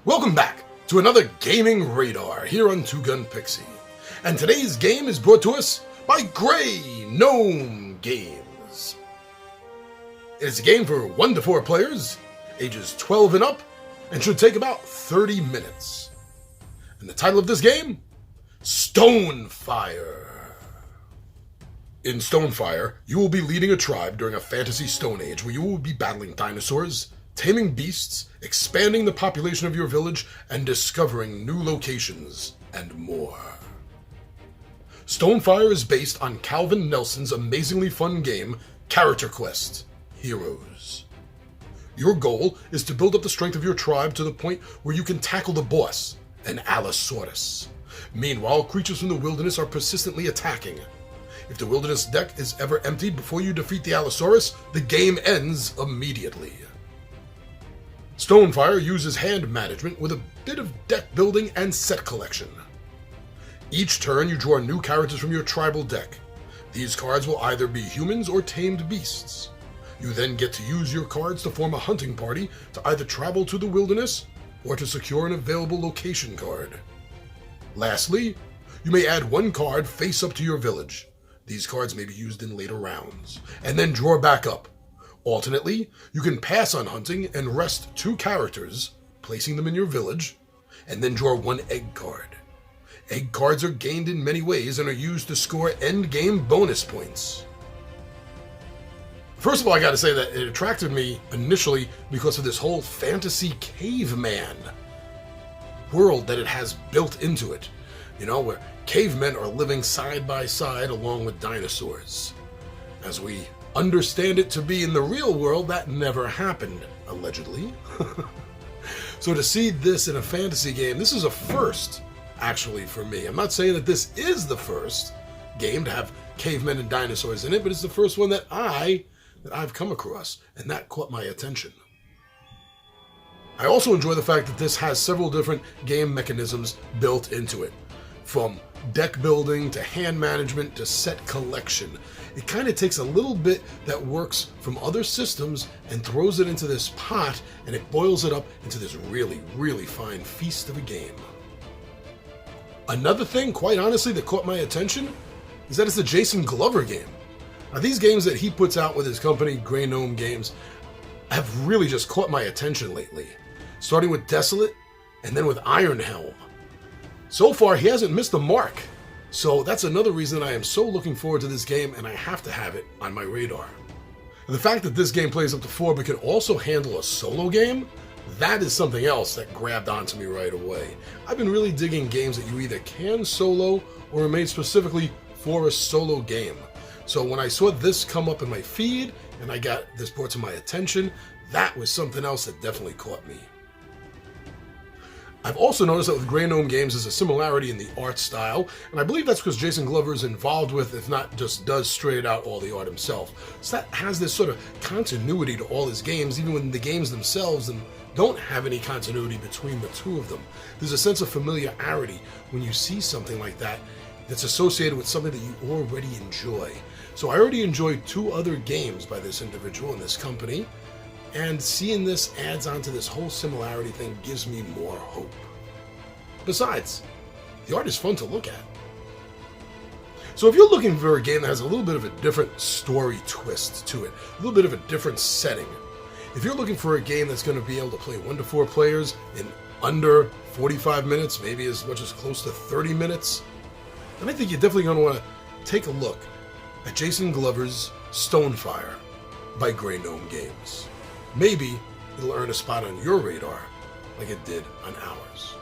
Welcome back to another Gaming Radar here on Two Gun Pixie. And today's game is brought to us by Gnome Games. It is a game for 1 to 4 players, ages 12 and up, and should take about 30 minutes. And the title of this game? StoneFire. In StoneFire, you will be leading a tribe during a fantasy Stone Age where you will be battling dinosaurs, taming beasts, expanding the population of your village, and discovering new locations and more. StoneFire is based on Calvin Nelson's amazingly fun game, Character Quest: Heroes. Your goal is to build up the strength of your tribe to the point where you can tackle the boss, an Allosaurus. Meanwhile, creatures from the wilderness are persistently attacking. If the wilderness deck is ever emptied before you defeat the Allosaurus, the game ends immediately. StoneFire uses hand management with a bit of deck building and set collection. Each turn you draw new characters from your tribal deck. These cards will either be humans or tamed beasts. You then get to use your cards to form a hunting party to either travel to the wilderness or to secure an available location card. Lastly, you may add 1 card face up to your village. These cards may be used in later rounds, and then draw back up. Alternately, you can pass on hunting and rest 2 characters, placing them in your village, and then draw 1 egg card. Egg cards are gained in many ways and are used to score endgame bonus points. First of all, I gotta say that it attracted me initially because of this whole fantasy caveman world that it has built into it. You know, where cavemen are living side by side along with dinosaurs. As we understand it to be in the real world, that never happened, allegedly. So to see this in a fantasy game, this is a first, actually, for me. I'm not saying that this is the first game to have cavemen and dinosaurs in it, but it's the first one that I've come across, and that caught my attention. I also enjoy the fact that this has several different game mechanisms built into it. From deck building to hand management to set collection. It kind of takes a little bit that works from other systems and throws it into this pot, and it boils it up into this really, really fine feast of a game. Another thing, quite honestly, that caught my attention is that it's a Jason Glover game. Now, these games that he puts out with his company, Gnome Games, have really just caught my attention lately. Starting with Desolate, and then with Iron Helm. So far, he hasn't missed the mark. So that's another reason I am so looking forward to this game, and I have to have it on my radar. And the fact that this game plays up to 4 but can also handle a solo game, that is something else that grabbed onto me right away. I've been really digging games that you either can solo or are made specifically for a solo game. So when I saw this come up in my feed and I got this brought to my attention, that was something else that definitely caught me. I've also noticed that with Gnome Games there's a similarity in the art style, and I believe that's because Jason Glover is involved with, if not just does straight out all the art himself. So that has this sort of continuity to all his games, even when the games themselves don't have any continuity between the two of them. There's a sense of familiarity when you see something like that that's associated with something that you already enjoy. So I already enjoyed 2 other games by this individual in this company, and seeing this adds on to this whole similarity thing gives me more hope. Besides, the art is fun to look at. So if you're looking for a game that has a little bit of a different story twist to it, a little bit of a different setting, if you're looking for a game that's going to be able to play 1 to 4 players in under 45 minutes, maybe as much as close to 30 minutes, then I think you're definitely going to want to take a look at Jason Glover's StoneFire by Gnome Games. Maybe it'll earn a spot on your radar like it did on ours.